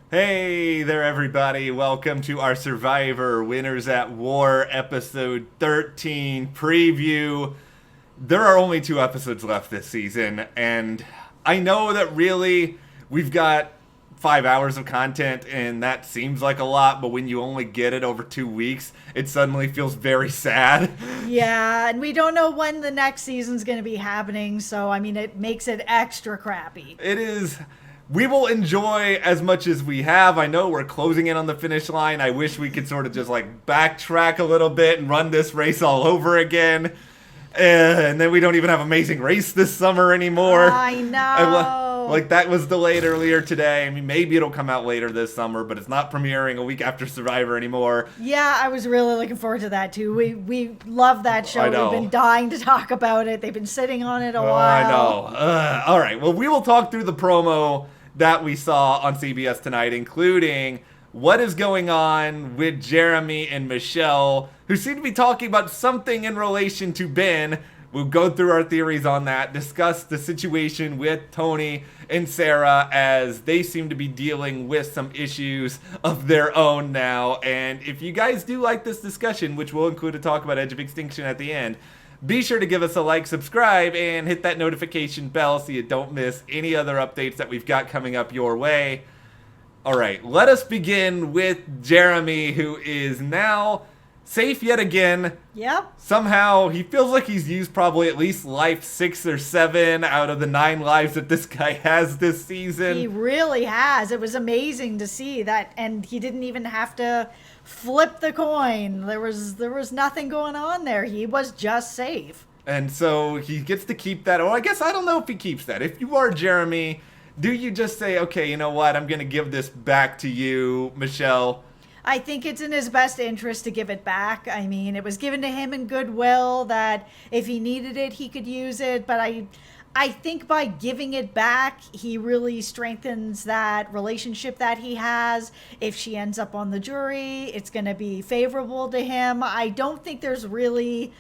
Hey there, everybody. Welcome to our Survivor Winners at War episode 13 preview. There are only 2 episodes left this season, and I know that really we've got 5 hours of content, and that seems like a lot, but when you only get it over 2 weeks, it suddenly feels very sad. Yeah, and we don't know when the next season's going to be happening, so I mean, it makes it extra crappy. It is. We will enjoy as much as we have. I know we're closing in on the finish line. I wish we could sort of just like backtrack a little bit and run this race all over again. And then we don't even have Amazing Race this summer anymore. I know. Like that was delayed earlier today. I mean, maybe it'll come out later this summer, but it's not premiering a week after Survivor anymore. Yeah, I was really looking forward to that too. We love that show. I know. We've been dying to talk about it. They've been sitting on it a while. I know. All right. Well, we will talk through the promo that we saw on CBS tonight, including what is going on with Jeremy and Michelle, who seem to be talking about something in relation to Ben. We'll go through our theories on that, discuss the situation with Tony and Sarah as they seem to be dealing with some issues of their own now. And if you guys do like this discussion, which will include a talk about Edge of Extinction at the end, be sure to give us a like, subscribe, and hit that notification bell so you don't miss any other updates that we've got coming up your way. All right, let us begin with Jeremy, who is now safe yet again. Yep. Somehow, he feels like he's used probably at least life 6 or 7 out of the 9 lives that this guy has this season. He really has. It was amazing to see that, and he didn't even have to flip the coin. There was nothing going on there. He was just safe. And so he gets to keep that. Or I guess I don't know if he keeps that. If you are Jeremy, do you just say, okay, you know what? I'm going to give this back to you, Michelle? I think it's in his best interest to give it back. I mean, it was given to him in goodwill that if he needed it, he could use it. But I think by giving it back, he really strengthens that relationship that he has. If she ends up on the jury, it's going to be favorable to him. I don't think there's really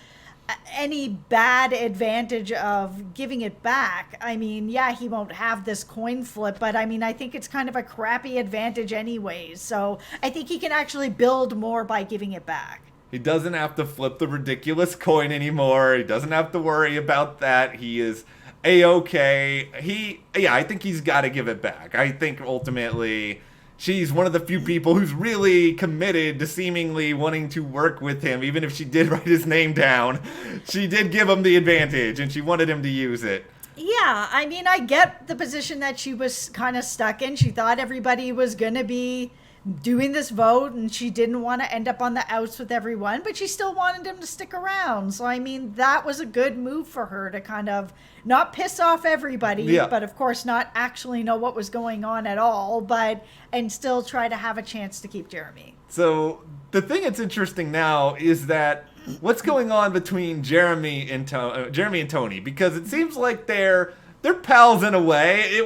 any bad advantage of giving it back. I mean, yeah, he won't have this coin flip, but I mean, I think it's kind of a crappy advantage anyways. So I think he can actually build more by giving it back. He doesn't have to flip the ridiculous coin anymore. He doesn't have to worry about that. He is A-okay. I think he's got to give it back. I think ultimately she's one of the few people who's really committed to seemingly wanting to work with him, even if she did write his name down. She did give him the advantage, and she wanted him to use it. Yeah, I mean, I get the position that she was kind of stuck in. She thought everybody was going to be doing this vote, and she didn't want to end up on the outs with everyone, but she still wanted him to stick around. So, I mean, that was a good move for her to kind of not piss off everybody, but of course not actually know what was going on at all, and still try to have a chance to keep Jeremy. So the thing that's interesting now is that what's going on between Jeremy and Tony, because it seems like they're pals in a way.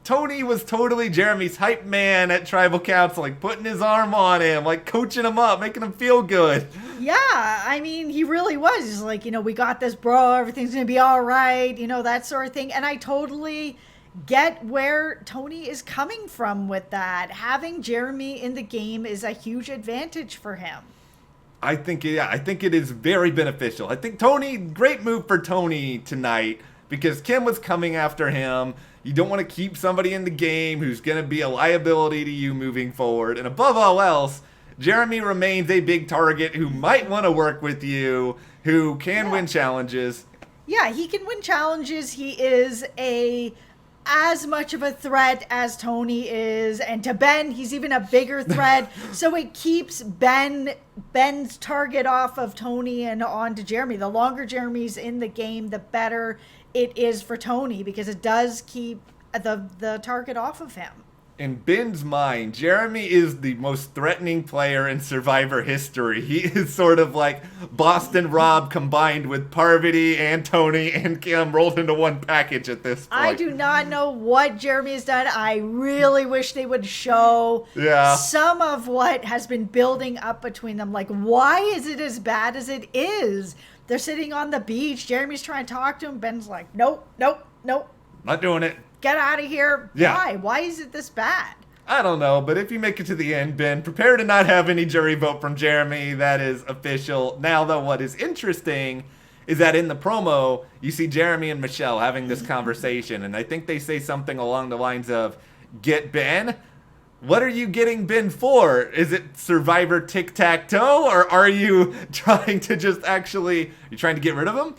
Tony was totally Jeremy's hype man at Tribal Council, like putting his arm on him, like coaching him up, making him feel good. Yeah, I mean, he really was. He's like, we got this, bro. Everything's going to be all right, that sort of thing. And I totally get where Tony is coming from with that. Having Jeremy in the game is a huge advantage for him. I think it is very beneficial. I think great move for Tony tonight, because Kim was coming after him. You don't want to keep somebody in the game who's going to be a liability to you moving forward. And above all else, Jeremy remains a big target who might want to work with you, who can win challenges. Yeah, he can win challenges. He is as much of a threat as Tony is. And to Ben, he's even a bigger threat. So it keeps Ben's target off of Tony and on to Jeremy. The longer Jeremy's in the game, the better it is for Tony, because it does keep the target off of him. In Ben's mind, Jeremy is the most threatening player in Survivor history. He is sort of like Boston Rob combined with Parvati and Tony and Kim rolled into one package at this point. I do not know what Jeremy has done. I really wish they would show some of what has been building up between them. Like, why is it as bad as it is? They're sitting on the beach. Jeremy's trying to talk to him. Ben's like, nope. Not doing it. Get out of here. Yeah. Why? Why is it this bad? I don't know, but if you make it to the end, Ben, prepare to not have any jury vote from Jeremy. That is official. Now, though, what is interesting is that in the promo, you see Jeremy and Michelle having this conversation, and I think they say something along the lines of, "Get Ben? What are you getting Ben for? Is it Survivor Tic-Tac-Toe, or are you trying to just actually, you trying to get rid of him?"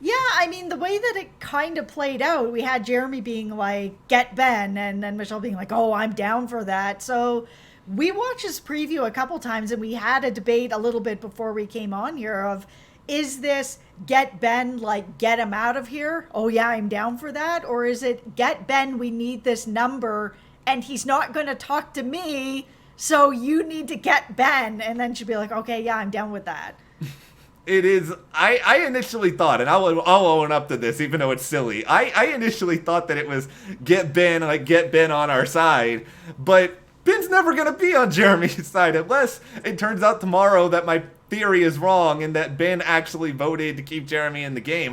Yeah, I mean, the way that it kind of played out, we had Jeremy being like, "Get Ben," and then Michelle being like, "Oh, I'm down for that." So we watched this preview a couple times, and we had a debate a little bit before we came on here of, is this "Get Ben," like, get him out of here? Oh, yeah, I'm down for that. Or is it, "Get Ben, we need this number, and he's not going to talk to me, so you need to get Ben." And then she'd be like, "Okay, yeah, I'm down with that." It is, I initially thought, and I'll own up to this, even though it's silly. I initially thought that it was get Ben on our side, but Ben's never going to be on Jeremy's side unless it turns out tomorrow that my theory is wrong and that Ben actually voted to keep Jeremy in the game.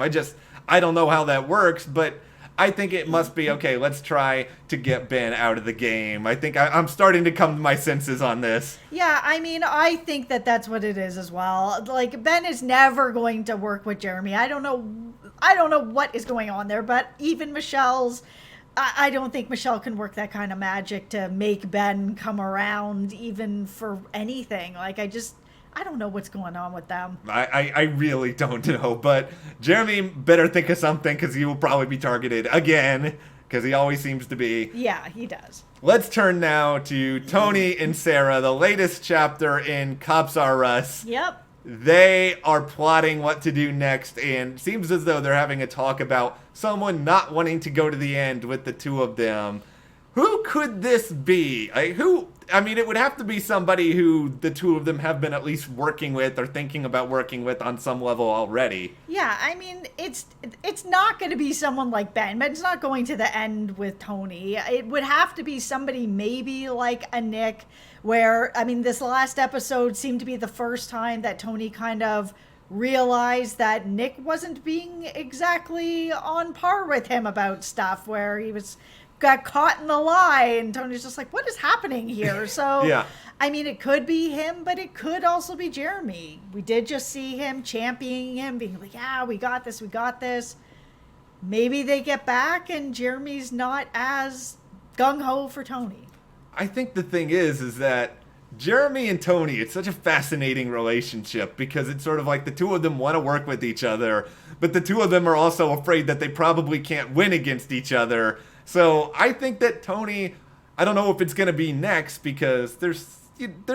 I don't know how that works, but I think it must be, okay, let's try to get Ben out of the game. I think I'm starting to come to my senses on this. Yeah, I mean, I think that that's what it is as well. Like, Ben is never going to work with Jeremy. I don't know what is going on there, but even Michelle's, I don't think Michelle can work that kind of magic to make Ben come around even for anything. Like, I don't know what's going on with them. I really don't know, but Jeremy better think of something because he will probably be targeted again because he always seems to be. Yeah, he does. Let's turn now to Tony and Sarah, the latest chapter in Cops R Us. Yep. They are plotting what to do next, and it seems as though they're having a talk about someone not wanting to go to the end with the two of them. Who could this be? I mean, it would have to be somebody who the two of them have been at least working with or thinking about working with on some level already. Yeah, I mean, it's not going to be someone like Ben. Ben's not going to the end with Tony. It would have to be somebody maybe like a Nick, where, I mean, this last episode seemed to be the first time that Tony kind of realized that Nick wasn't being exactly on par with him about stuff, where he got caught in the lie, and Tony's just like, what is happening here? So, yeah. I mean, it could be him, but it could also be Jeremy. We did just see him championing him, being like, yeah, we got this, we got this. Maybe they get back and Jeremy's not as gung-ho for Tony. I think the thing is that Jeremy and Tony, it's such a fascinating relationship because it's sort of like the two of them want to work with each other, but the two of them are also afraid that they probably can't win against each other. So I think that Tony, I don't know if it's going to be next because there's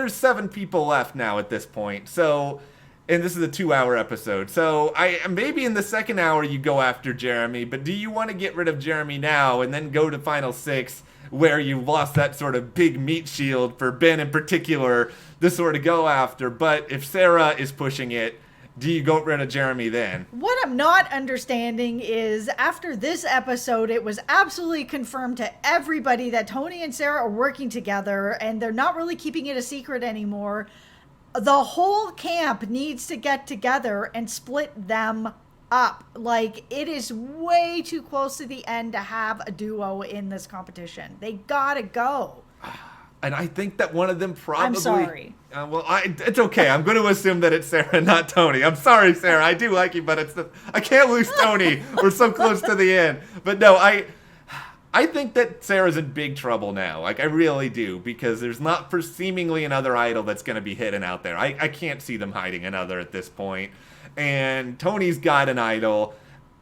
7 people left now at this point. So, and this is a 2-hour episode. So maybe in the second hour you go after Jeremy, but do you want to get rid of Jeremy now and then go to Final 6 where you lost that sort of big meat shield for Ben in particular to sort of go after? But if Sarah is pushing it, do you go rid of Jeremy then? What I'm not understanding is after this episode, it was absolutely confirmed to everybody that Tony and Sarah are working together and they're not really keeping it a secret anymore. The whole camp needs to get together and split them up. Like, it is way too close to the end to have a duo in this competition. They gotta go. And I think that one of them probably... I'm sorry. It's okay. I'm going to assume that it's Sarah, not Tony. I'm sorry, Sarah. I do like you, but I can't lose Tony. We're so close to the end. But no, I think that Sarah's in big trouble now. Like, I really do, because there's not for seemingly another idol that's going to be hidden out there. I can't see them hiding another at this point. And Tony's got an idol.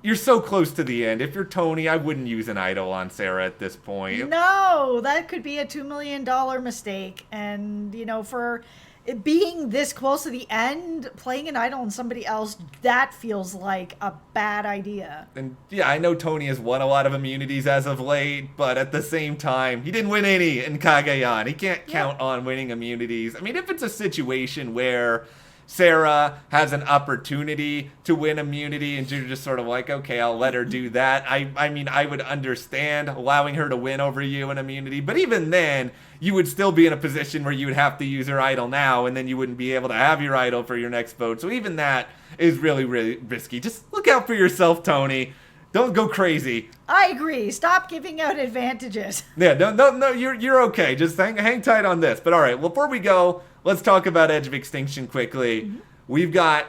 You're so close to the end. If you're Tony, I wouldn't use an idol on Sarah at this point. No, that could be a $2 million mistake. And, for it being this close to the end, playing an idol on somebody else, that feels like a bad idea. And yeah, I know Tony has won a lot of immunities as of late, but at the same time, he didn't win any in Cagayan. He can't count on winning immunities. I mean, if it's a situation where Sarah has an opportunity to win immunity and you're just sort of like, okay, I'll let her do that. I mean, I would understand allowing her to win over you in immunity, but even then, you would still be in a position where you would have to use her idol now, and then you wouldn't be able to have your idol for your next vote. So even that is really, really risky. Just look out for yourself, Tony. Don't go crazy. I agree. Stop giving out advantages. Yeah, no, you're okay. Just hang tight on this. But all right, well, before we go, let's talk about Edge of Extinction quickly. We've got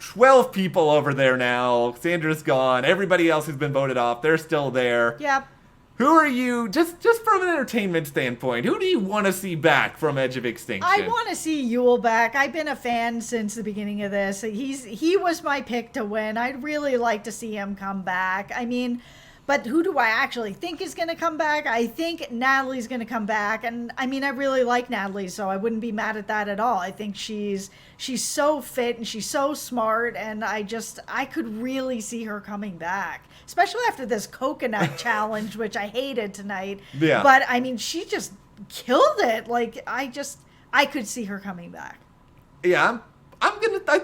12 people over there now. Sandra's gone. Everybody else who's been voted off, they're still there. Yep. Who are you, just from an entertainment standpoint, who do you want to see back from Edge of Extinction? I want to see Yule back. I've been a fan since the beginning of this. He was my pick to win. I'd really like to see him come back. I mean, but who do I actually think is going to come back? I think Natalie's going to come back. And I mean, I really like Natalie, so I wouldn't be mad at that at all. I think she's so fit and she's so smart. And I could really see her coming back, especially after this coconut challenge, which I hated tonight. Yeah. But I mean, she just killed it. Like, I could see her coming back. Yeah,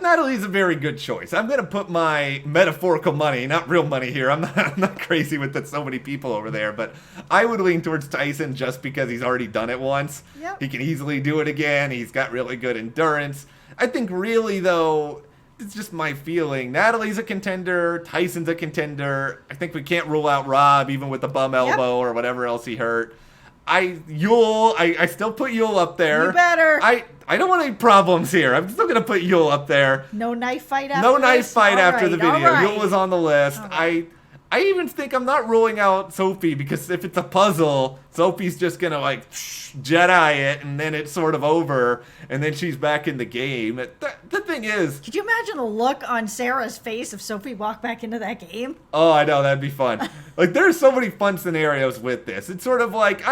Natalie's a very good choice. I'm gonna put my metaphorical money, not real money here. I'm not crazy with so many people over there, but I would lean towards Tyson just because he's already done it once. Yep. He can easily do it again. He's got really good endurance. I think really though, it's just my feeling. Natalie's a contender. Tyson's a contender. I think we can't rule out Rob even with the bum elbow or whatever else he hurt. I still put Yule up there. You better. I don't want any problems here. I'm still gonna put Yule up there. No knife fight after No knife this? fight All after right, the video. all right. Yule was on the list. right. I even think I'm not ruling out Sophie because if it's a puzzle, Sophie's just gonna like Jedi it and then it's sort of over and then she's back in the game. The thing is, Could you imagine the look on Sarah's face if Sophie walked back into that game? oh, I know that'd be fun. Like there's so many fun scenarios with this. It's sort of like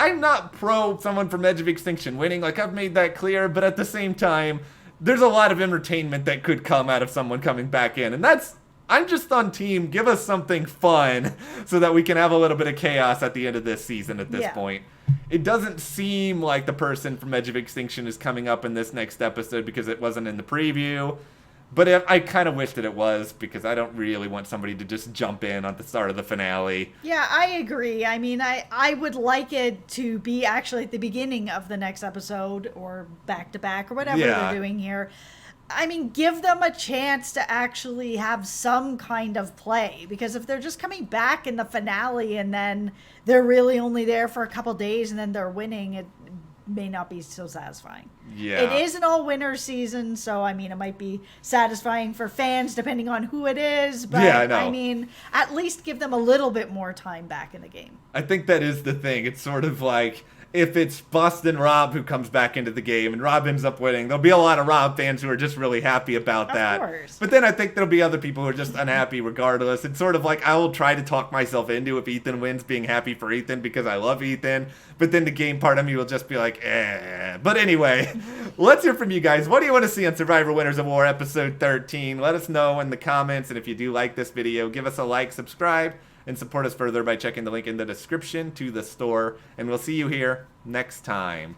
I'm not pro someone from Edge of Extinction winning. Like I've made that clear, but at the same time, there's a lot of entertainment that could come out of someone coming back in, and I'm just on team. Give us something fun so that we can have a little bit of chaos at the end of this season at this point. It doesn't seem like the person from Edge of Extinction is coming up in this next episode because it wasn't in the preview. But I kind of wish that it was because I don't really want somebody to just jump in at the start of the finale. Yeah, I agree. I mean, I would like it to be actually at the beginning of the next episode or back to back or whatever they're doing here. I mean, give them a chance to actually have some kind of play, because if they're just coming back in the finale and then they're really only there for a couple days and then they're winning, it may not be so satisfying. Yeah. It is an all-winner season, so I mean, it might be satisfying for fans depending on who it is, but yeah, I know. I mean, at least give them a little bit more time back in the game. I think that is the thing. It's sort of like if it's Boston Rob who comes back into the game and Rob ends up winning, there'll be a lot of Rob fans who are just really happy about that. Of course. But then I think there'll be other people who are just unhappy regardless. It's sort of like I will try to talk myself into if Ethan wins being happy for Ethan because I love Ethan. But then the game part of me will just be like, eh. But anyway, let's hear from you guys. What do you want to see on Survivor Winners of War episode 13? Let us know in the comments. And if you do like this video, give us a like, subscribe, and support us further by checking the link in the description to the store. And we'll see you here next time.